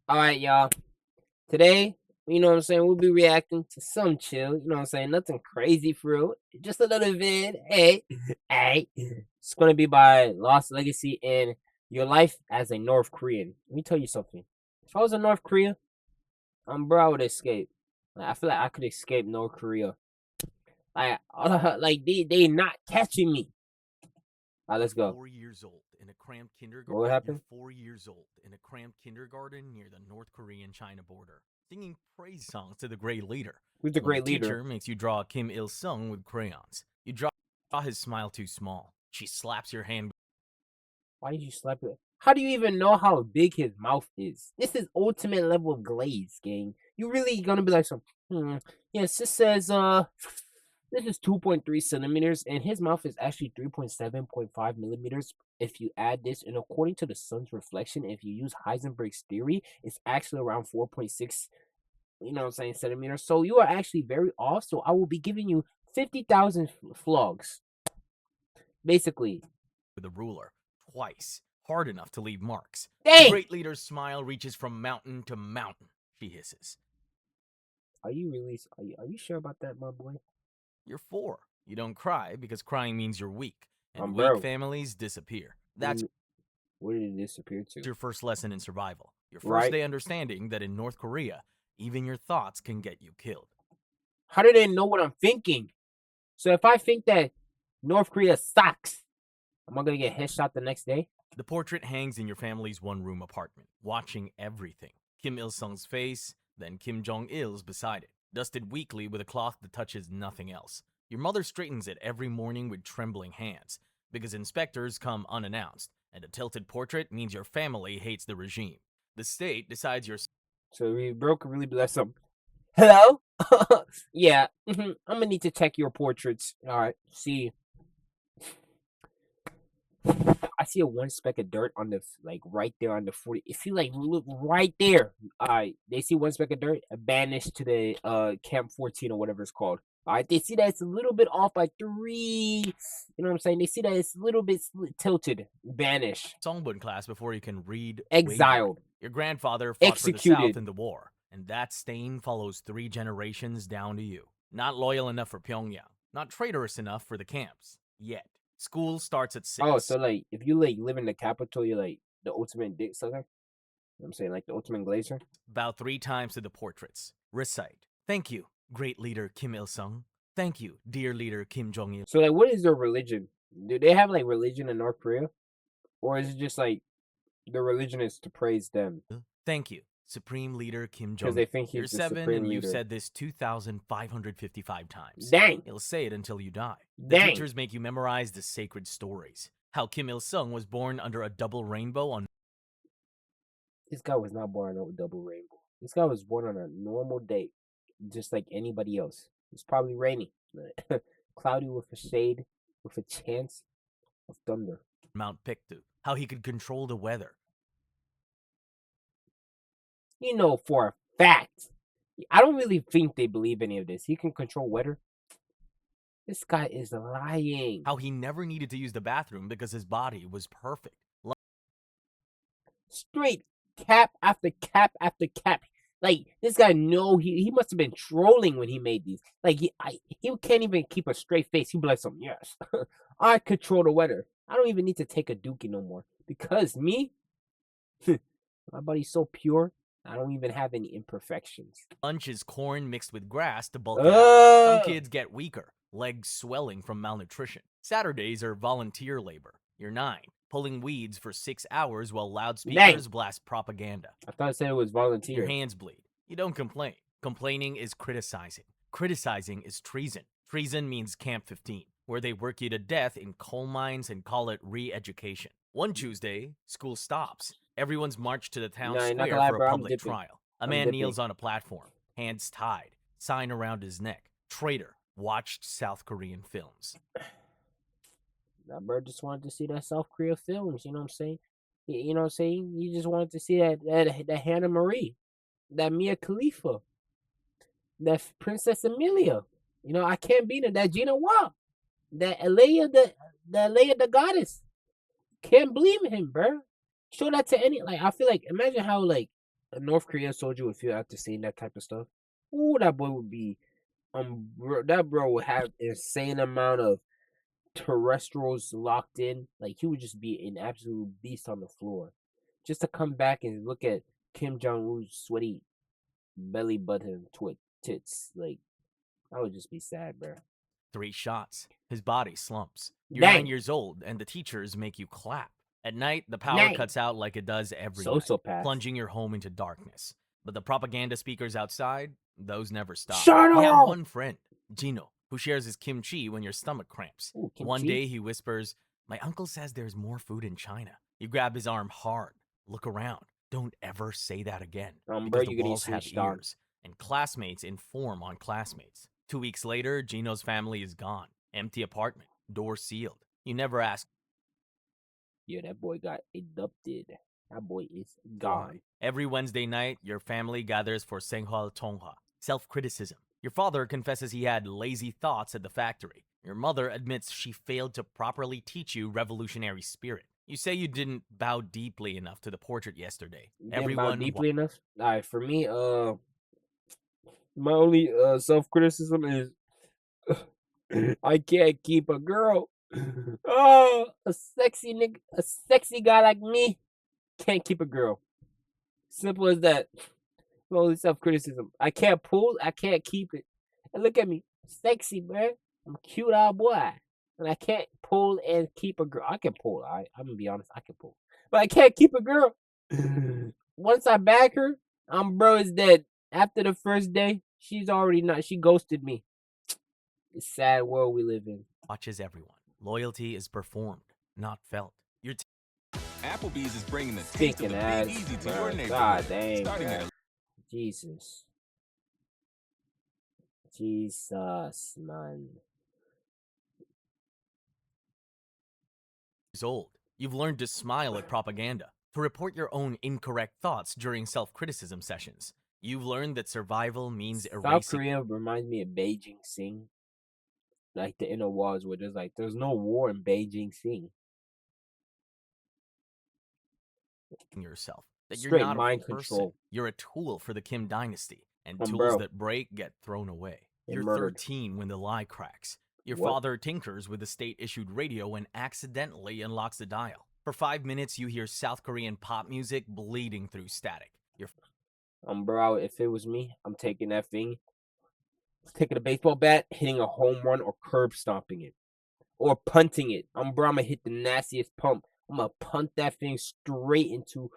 All right, y'all. Today, we'll be reacting to some chill, nothing crazy for real. Just a little vid. Hey, hey. It's gonna be by Lost Legacy and Your Life as a North Korean. Let me tell you something. If I was in North Korea, bro, I would escape. Like, I feel like I could escape North Korea. Like they not catching me. All right, let's go. 4 years old in a cramped kindergarten. What happened? You're 4 years old in a cramped kindergarten near the North Korean China border, singing praise songs to the great leader. Who's the When great the leader? teacher makes you draw Kim Il-sung with crayons. You draw his smile too small. She slaps your hand. Why did you slap it? How do you even know how big his mouth is? This is ultimate level of glaze, gang. You really gonna be like yes, this says this is 2.3 centimeters, and his mouth is actually 3.7.5 millimeters. If you add this, and according to the sun's reflection, if you use Heisenberg's theory, it's actually around 4.6, centimeters. So you are actually very off. So I will be giving you 50,000 flogs, basically. With a ruler, twice, hard enough to leave marks. Dang! The great leader's smile reaches from mountain to mountain, she hisses. Are you sure about that, my boy? You're 4. You don't cry because crying means you're weak, and Bro. weak families disappear. That's where did it disappear to? your first lesson in survival. Your first Right. day understanding that in North Korea, even your thoughts can get you killed. How do they know what I'm thinking? So if I think that North Korea sucks, am I gonna get headshot the next day? The portrait hangs in your family's one-room apartment, watching everything. Kim Il-sung's face, then Kim Jong-il's beside it, dusted weakly with a cloth that touches nothing else. Your mother straightens it every morning with trembling hands, because inspectors come unannounced, and a tilted portrait means your family hates the regime. The state decides your... So we broke a really bless up. Hello? Yeah, I'm gonna need to check your portraits. All right, see. I see a one speck of dirt on the right there on the 40. If you look right there, they see one speck of dirt, banished to the Camp 14 or whatever it's called. All right, they see that it's a little bit off by 3. You know what I'm saying? They see that it's a little bit tilted, banished, Songbun class before you can read. exiled. Wavered. Your grandfather fought Executed. for the South in the war, and that stain follows 3 generations down to you. Not loyal enough for Pyongyang, not traitorous enough for the camps. Yet. School starts at 6. Oh, so if you live in the capital, you're the ultimate dick sucker? You know what I'm saying? Like the ultimate glazer? Bow 3 times to the portraits. Recite. Thank you, great leader Kim Il-sung. Thank you, dear leader Kim Jong-il. So what is their religion? Do they have religion in North Korea? Or is it just the religion is to praise them? Thank you, supreme leader Kim Jong-il. Because they think he's You're the 7 supreme and you've leader. said this 2,555 times. Dang! You'll say it until you die. Dang. The teachers make you memorize the sacred stories. How Kim Il-sung was born under a double rainbow on... This guy was not born on a double rainbow. This guy was born on a normal day, just like anybody else. It's probably rainy, cloudy with a shade, with a chance of thunder. Mount Pictu. How he could control the weather. You know for a fact. I don't really think they believe any of this. He can control weather. This guy is lying. How he never needed to use the bathroom because his body was perfect. Straight cap after cap after cap. This guy, he must have been trolling when he made these. He can't even keep a straight face. He'd be like, yes, I control the weather. I don't even need to take a dookie no more. Because me, my body's so pure, I don't even have any imperfections. Lunch is corn mixed with grass to bulk it out. Some kids get weaker, legs swelling from malnutrition. Saturdays are volunteer labor. You're 9, pulling weeds for 6 hours while loudspeakers blast propaganda. I thought it said it was volunteer. Your hands bleed. You don't complain. Complaining is criticizing. Criticizing is treason. Treason means Camp 15, where they work you to death in coal mines and call it re-education. One Tuesday, school stops. Everyone's marched to the town square for a public trial. A man kneels on a platform, hands tied, sign around his neck. Traitor. Watched South Korean films. That bird just wanted to see that South Korea films, you know what I'm saying? You know what I'm saying? You just wanted to see that Hannah Marie, that Mia Khalifa, that Princess Amelia. You know, I can't beat it. That Gina Wah, that Alea the goddess. Can't believe him, bro. Show that to any I feel imagine how a North Korean soldier would feel after seeing that type of stuff. Ooh, that boy would be that bro would have insane amount of terrestrials locked in. Like he would just be an absolute beast on the floor. Just to come back and look at Kim Jong Un's sweaty belly button tits, like I would just be sad, bro. 3 shots. His body slumps. You're 9 Dang, years old, and the teachers make you clap. At night, the power dang, cuts out like it does every night, sociopath. plunging your home into darkness. But the propaganda speakers outside, those never stop. Shut You have up! one friend, Gino, who shares his kimchi when your stomach cramps. Ooh, One kimchi. day he whispers, "My uncle says there's more food in China." You grab his arm hard. Look around. Don't ever say that again. Bro, Because the you're getting walls have snitched on. ears, and classmates inform on classmates. 2 weeks later, Gino's family is gone. Empty apartment, door sealed. You never ask Yeah, that boy got abducted. That boy is why. gone. Every Wednesday night, your family gathers for Senghwa Tonghwa, self-criticism. Your father confesses he had lazy thoughts at the factory. Your mother admits she failed to properly teach you revolutionary spirit. You say you didn't bow deeply enough to the portrait yesterday. Didn't bow Everyone deeply enough. All right, for me, my only self criticism is I can't keep a girl. Oh, a sexy nigga, a sexy guy like me can't keep a girl. Simple as that. My only self criticism. I can't pull. I can't keep it. And look at me, sexy man. I'm a cute old boy, and I can't pull and keep a girl. I can pull. I'm gonna be honest. I can pull, but I can't keep a girl. Once I bag her, bro is dead. After the first day, she's already not. She ghosted me. It's a sad world we live in. watches everyone. Loyalty is performed, not felt. Your Applebee's is bringing the taste of Stinking the ass, Big Easy to bro. your neighborhood. God dang, Starting bro. at Jesus. Jesus, man. years old. You've learned to smile at propaganda, to report your own incorrect thoughts during self-criticism sessions. You've learned that survival means South erasing Korea reminds me of Beijing Sing. Like the inner walls where there's no war in Beijing Sing. yourself. That you're Straight not mind a person. control. You're a tool for the Kim dynasty, and Bro. tools that break get thrown away. Get You're murdered. 13 when the lie cracks. Your What? father tinkers with the state-issued radio and accidentally unlocks the dial. For 5 minutes, you hear South Korean pop music bleeding through static. Your Bro, if it was me, I'm taking that thing, taking a baseball bat, hitting a home run, or curb stomping it, or punting it. Bro, I'm gonna hit the nastiest pump. I'm gonna punt that thing straight into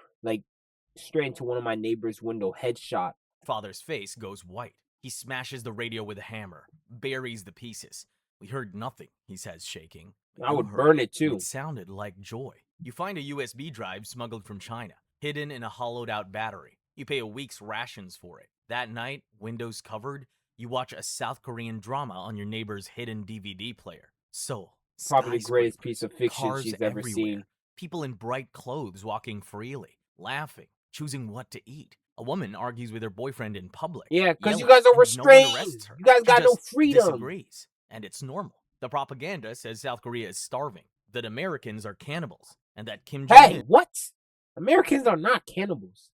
one of my neighbor's window, headshot. father's face goes white. He smashes the radio with a hammer, buries the pieces. We heard nothing, he says, shaking. I You would heard burn it too. It sounded like joy. You find a USB drive smuggled from China, hidden in a hollowed out battery. You pay a week's rations for it. That night, windows covered, you watch a South Korean drama on your neighbor's hidden DVD player. Seoul. Probably the greatest piece of skyscrapers, fiction cars she's ever everywhere, seen. People in bright clothes walking freely, laughing, choosing what to eat. A woman argues with her boyfriend in public. Yeah, because you yelling, guys are and no one restrained. arrests her. You guys She got no just freedom. disagrees, and it's normal. The propaganda says South Korea is starving, that Americans are cannibals, and that Kim Jong-un Hey, what? Americans are not cannibals.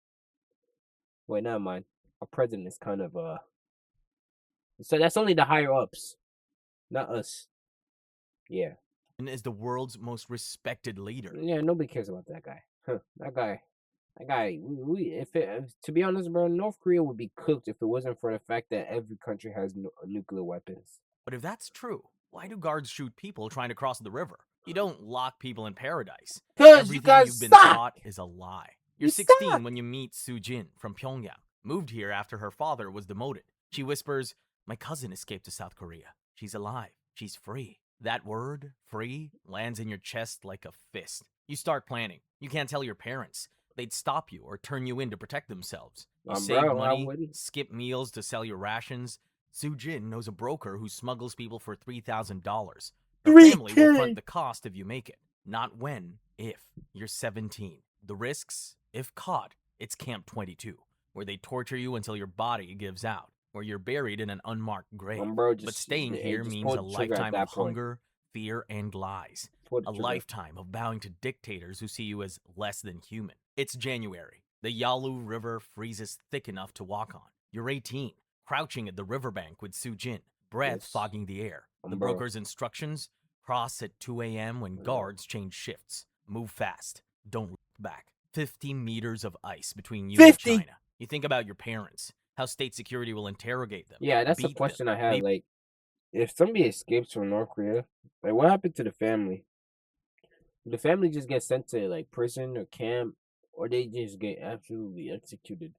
Wait, never mind. Our president is kind of So that's only the higher ups, not us. Yeah. is the world's most respected leader. Yeah, nobody cares about that guy. Huh, that guy. To be honest, bro, North Korea would be cooked if it wasn't for the fact that every country has nuclear weapons. But if that's true, why do guards shoot people trying to cross the river? You don't lock people in paradise. Because you Everything guys you've been suck. taught is a lie. You're You 16 suck. when you meet Soo-jin from Pyongyang, moved here after her father was demoted. She whispers, "My cousin escaped to South Korea. She's alive. She's free." That word, free, lands in your chest like a fist. You start planning. You can't tell your parents. They'd stop you or turn you in to protect themselves. You save Bro, I money, wouldn't. skip meals to sell your rations. Soo-jin knows a broker who smuggles people for $3,000. Her family will front the cost if you make it. Not when, if. You're 17. The risks, if caught, it's Camp 22, where they torture you until your body gives out, where you're buried in an unmarked grave. Bro, But staying just here means pull a the trigger at lifetime that of point. hunger, fear, and lies. Pull the A trigger. lifetime of bowing to dictators who see you as less than human. It's January. The Yalu River freezes thick enough to walk on. You're 18, crouching at the riverbank with Sujin, breath Yes. fogging the air. The Umbrella. broker's instructions: cross at 2 a.m. when guards change shifts. Move fast. Don't look back. 50 meters of ice between you 50? and China. You think about your parents, how state security will interrogate them. Yeah, that's a beat question them. I have. Maybe Like, if somebody escapes from North Korea, like, what happened to the family? The family just get sent to like prison or camp, or they just get absolutely executed.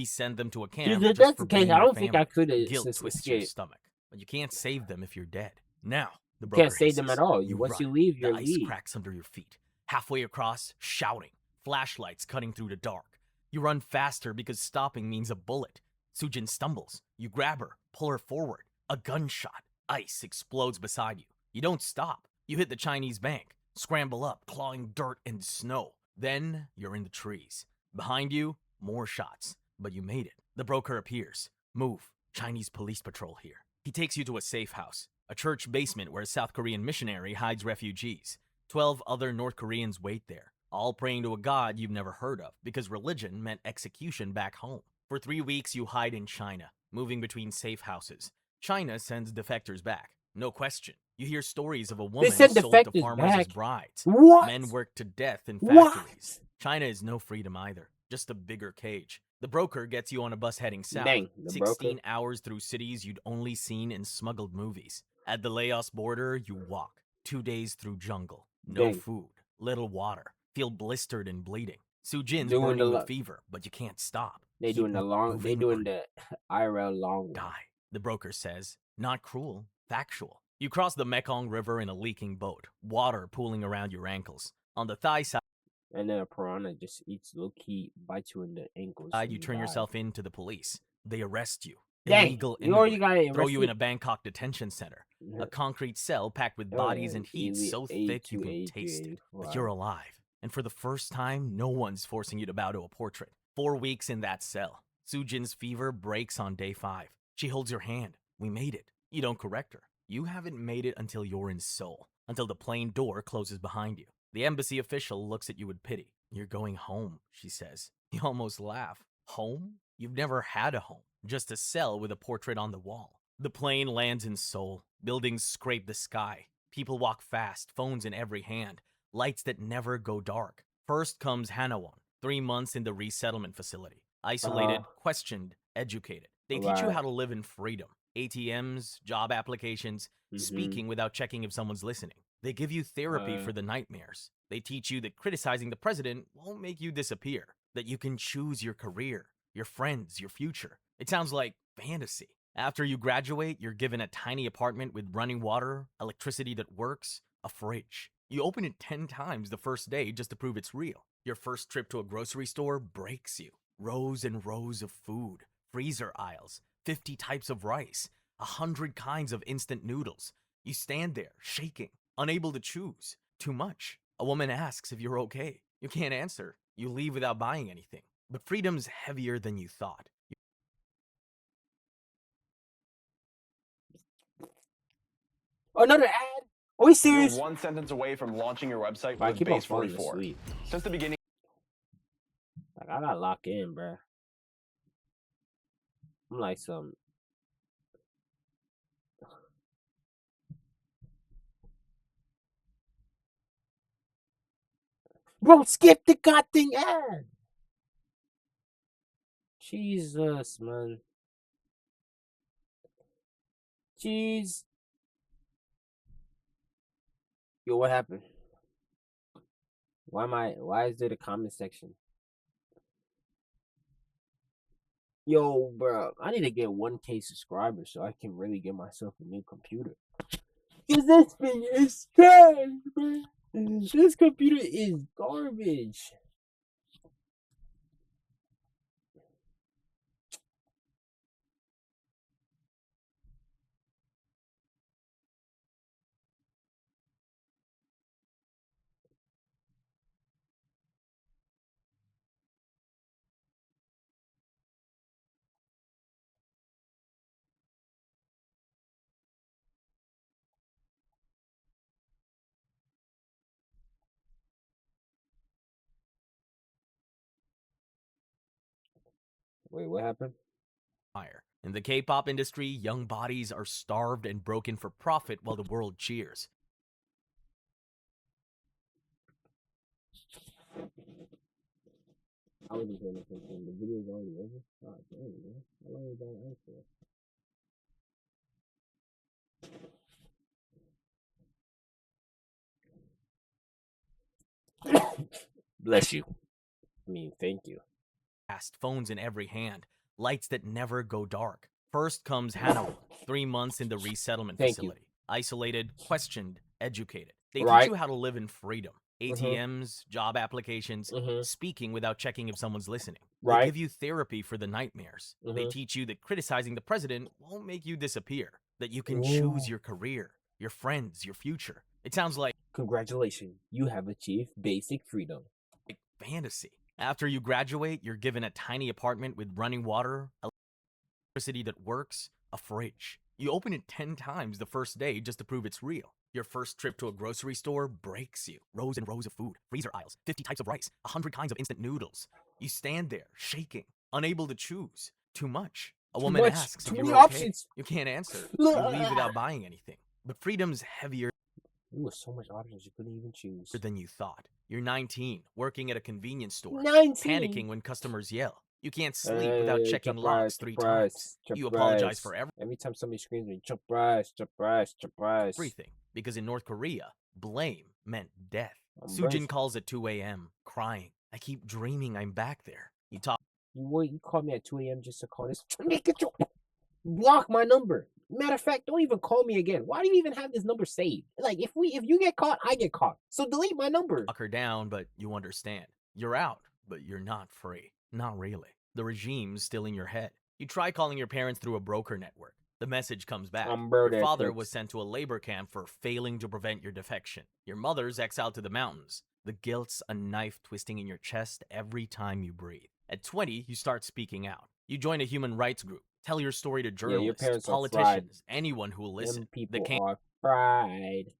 send them to a Because camp if just that's for the case, being I your don't think I family. could have Guilt just twists your escaped. stomach, but you can't save them if you're dead. Now, the You broker can't save them at hisses. all. You Once run. you leave, The you're ice leave. cracks under your feet. Halfway across, shouting. Flashlights cutting through the dark. You run faster because stopping means a bullet. Sujin stumbles. You grab her, pull her forward. A gunshot. Ice explodes beside you. You don't stop. You hit the Chinese bank. Scramble up, clawing dirt and snow. Then you're in the trees. Behind you, more shots. But you made it. The broker appears. Move. Chinese police patrol here. He takes you to a safe house, a church basement where a South Korean missionary hides refugees. 12 other North Koreans wait there, all praying to a god you've never heard of because religion meant execution back home. For 3 weeks, you hide in China, moving between safe houses. China sends defectors back. No question. You hear stories of a woman send sold to defectors farmers as back? brides. What? Men worked to death in What? factories. China is no freedom either, just a bigger cage. The broker gets you on a bus heading south. Dang, the 16 broker. hours through cities you'd only seen in smuggled movies. At the Laos border, you walk. 2 days through jungle. No Dang. food, little water. Feel blistered and bleeding. Sujin's Doing burning the with fever, but you can't stop. They Keep doing the long. They moving doing or the IRL long one. die. The broker says, not cruel, factual. You cross the Mekong River in a leaking boat, water pooling around your ankles. On the thigh side, And then a piranha just eats low key, bites you in the ankles. and you turn die. yourself in to the police. They arrest you. Dang, Illegal you already immigrant. got Throw you in a arrested. Bangkok detention center. A concrete cell packed with Oh, bodies yeah, and heat elite so thick you can taste it. But you're alive. And for the first time, no one's forcing you to bow to a portrait. 4 weeks in that cell. Sujin's fever breaks on day 5. She holds your hand. We made it. You don't correct her. You haven't made it until you're in Seoul. Until the plane door closes behind you. The embassy official looks at you with pity. You're going home, she says. You almost laugh. Home? You've never had a home. Just a cell with a portrait on the wall. The plane lands in Seoul. Buildings scrape the sky. People walk fast, phones in every hand. Lights that never go dark. First comes Hanawon, 3 months in the resettlement facility. Isolated, questioned, educated. They teach you how to live in freedom. ATMs, job applications, speaking without checking if someone's listening. They give you therapy for the nightmares. They teach you that criticizing the president won't make you disappear. That you can choose your career, your friends, your future. It sounds like fantasy. After you graduate, you're given a tiny apartment with running water, electricity that works, a fridge. You open it 10 times the first day just to prove it's real. Your first trip to a grocery store breaks you. Rows and rows of food, freezer aisles, 50 types of rice, 100 kinds of instant noodles. You stand there, shaking, unable to choose. Too much. A woman asks if you're okay. You can't answer. You leave without buying anything. But freedom's heavier than you thought. Another ad? Are we You're serious? one sentence away from launching your website I with keep on Base falling 44. asleep. Since the beginning, Like, I gotta lock in, bruh. I'm like some. Bro, skip the goddamn ad. Jesus, man. Jeez. Yo, what happened? Why is there the comment section? Yo, bro, I need to get 1K subscribers so I can really get myself a new computer. Cause this thing is trash, man. This computer is garbage. Wait, what happened? In the K-pop industry, young bodies are starved and broken for profit while the world cheers. I wasn't paying attention. The video's already over. God damn, man. How long is that answer? Bless you. I mean, thank you. Phones in every hand, lights that never go dark. First comes Hannah, 3 months in the resettlement Thank you. facility. Isolated, questioned, educated. They Right. teach you how to live in freedom. ATMs, job applications, speaking without checking if someone's listening. They Right. give you therapy for the nightmares. They teach you that criticizing the president won't make you disappear, that you can choose your career, your friends, your future. It sounds like Congratulations. You have achieved basic freedom. fantasy. After you graduate, you're given a tiny apartment with running water, electricity that works, a fridge. You open it 10 times the first day just to prove it's real. Your first trip to a grocery store breaks you. Rows and rows of food, freezer aisles, 50 types of rice, 100 kinds of instant noodles. You stand there, shaking, unable to choose. Too much. A woman much. asks Too if many you're okay. options. You can't answer. You leave without buying anything. But freedom's heavier There were so much options you couldn't even choose. than you thought. You're 19, working at a convenience store, 19. panicking when customers yell. You can't sleep without checking logs 3 times. You apologize for Every time somebody screams me, surprise. everything, because in North Korea, blame meant death. I'm Sujin braced. calls at 2 a.m., crying. I keep dreaming I'm back there. You talk You called me at 2 a.m. just to call this. Block my number. Matter of fact, don't even call me again. Why do you even have this number saved? Like, if you get caught, I get caught. So delete my number. her down, but you understand. You're out, but you're not free. Not really. The regime's still in your head. You try calling your parents through a broker network. The message comes back. Your father was sent to a labor camp for failing to prevent your defection. Your mother's exiled to the mountains. The guilt's a knife twisting in your chest every time you breathe. At 20, you start speaking out. You join a human rights group. Tell your story to journalists, parents are politicians, anyone who will listen. Them people are fried.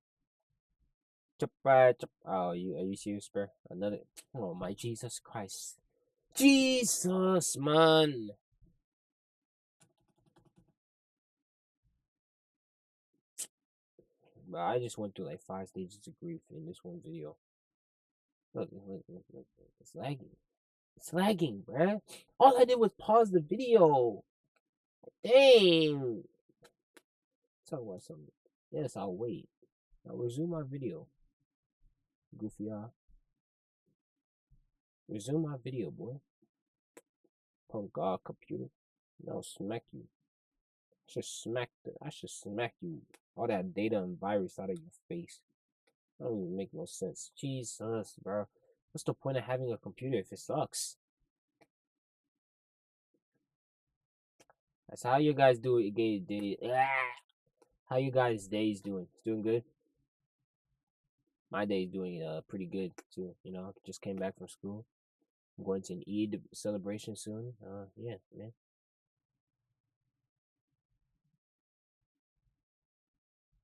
Fried. Oh, are you serious, bro? Another. Oh my Jesus Christ. Jesus, man. But I just went through like 5 stages of grief in this one video. Look. It's lagging. It's lagging, bruh. All I did was pause the video. Dang. Talk about something. Yes, I'll wait. I'll resume my video. Goofy eye. Resume my video, boy. Punk computer. Now smack you. I should smack you. All that data and virus out of your face. That don't even make no sense. Jesus, bro. What's the point of having a computer if it sucks? That's how you guys do it. How you guys' days doing? It's doing good? My day's doing pretty good too. You know, just came back from school. I'm going to an Eid celebration soon. Yeah, man.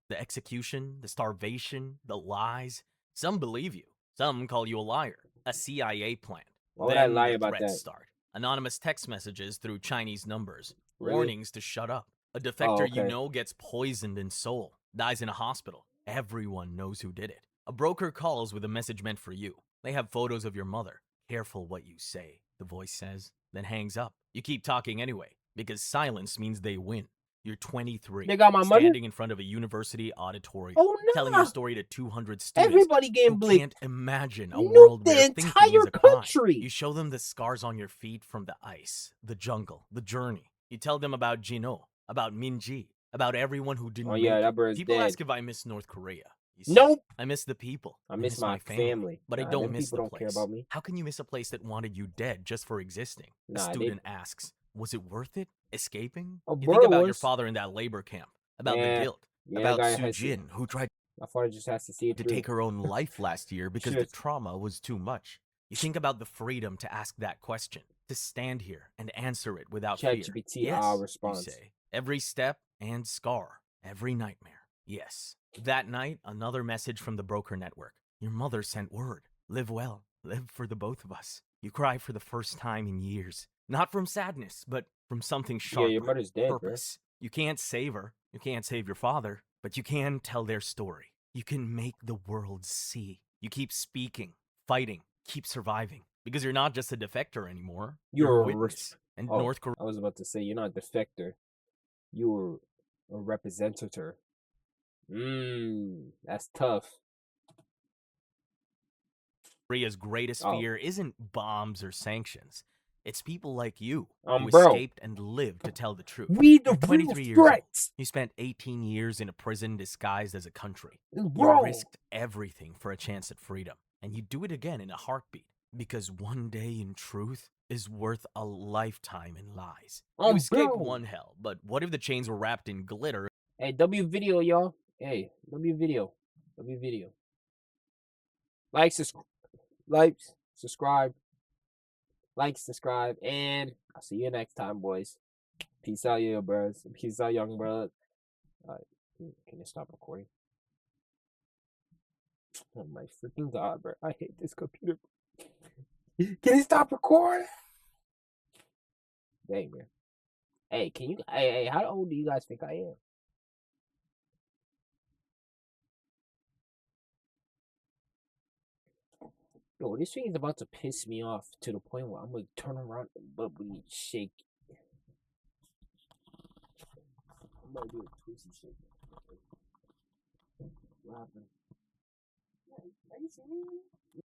The execution, the starvation, the lies. Some believe you. Some call you a liar. A CIA plant. Why would I Then lie the about threats that? start. Anonymous text messages through Chinese numbers. Really? Warnings to shut up. A defector you okay. know gets poisoned in Seoul. Dies in a hospital. Everyone knows who did it. A broker calls with a message meant for you. They have photos of your mother. Careful what you say, the voice says. Then hangs up. You keep talking anyway, because silence means they win. You're 23. They got my money? Standing in front of a university auditorium. Oh no! Telling your story to 200 students. Everybody getting who blinked. can't imagine a Nuke world the where thinking entire is a crime. country. You show them the scars on your feet from the ice, the jungle, the journey. You tell them about Jino, about Minji, about everyone who didn't Oh yeah, make that it. bird's People dead. ask if I miss North Korea. You say, Nope. I miss the people. I miss my family. But I Nah, don't them miss people the don't place. care about me. How can you miss a place that wanted you dead just for existing? Nah, a they- student asks, was it worth it? Escaping? Oh, You bro, think it about your was. father in that labor camp, about Yeah. the guilt, Yeah, about that guy has to- Sujin, who tried My father just has to see it to through. take her own life last year because the Shit. trauma was too much. You think about the freedom to ask that question, to stand here and answer it without fear. ChatGPT, Yes, our response. you say. Every step and scar, every nightmare. Yes. That night, another message from the broker network. Your mother sent word. Live well. Live for the both of us. You cry for the first time in years. Not from sadness, but from something Yeah, sharper. your mother's dead, bro. Purpose. You can't save her. You can't save your father. But you can tell their story. You can make the world see. You keep speaking, fighting, keep surviving. Because you're not just a defector anymore. You're a witness. And Oh, North Korea. I was about to say, you're not a defector. You're a representator. That's tough. Korea's greatest Oh. fear isn't bombs or sanctions. It's people like you who Bro. escaped and lived to tell the truth. We the You're 23 years old. You spent 18 years in a prison disguised as a country. Bro. You risked everything for a chance at freedom. And you do it again in a heartbeat. Because one day in truth is worth a lifetime in lies. You escaped one hell, but what if the chains were wrapped in glitter? Hey, W video, y'all. Hey, W video. W video. Like, subscribe. Like, subscribe, and I'll see you next time, boys. Peace out, you bros. Peace out, young bro. Alright, can you stop recording? Oh my freaking god, bro. I hate this computer. Can you stop recording? Dang, man. Hey, can you? Hey, how old do you guys think I am? Yo, this thing is about to piss me off to the point where I'm gonna turn around and bubbly shake. I'm gonna do a twisty shake. What happened? Are you serious?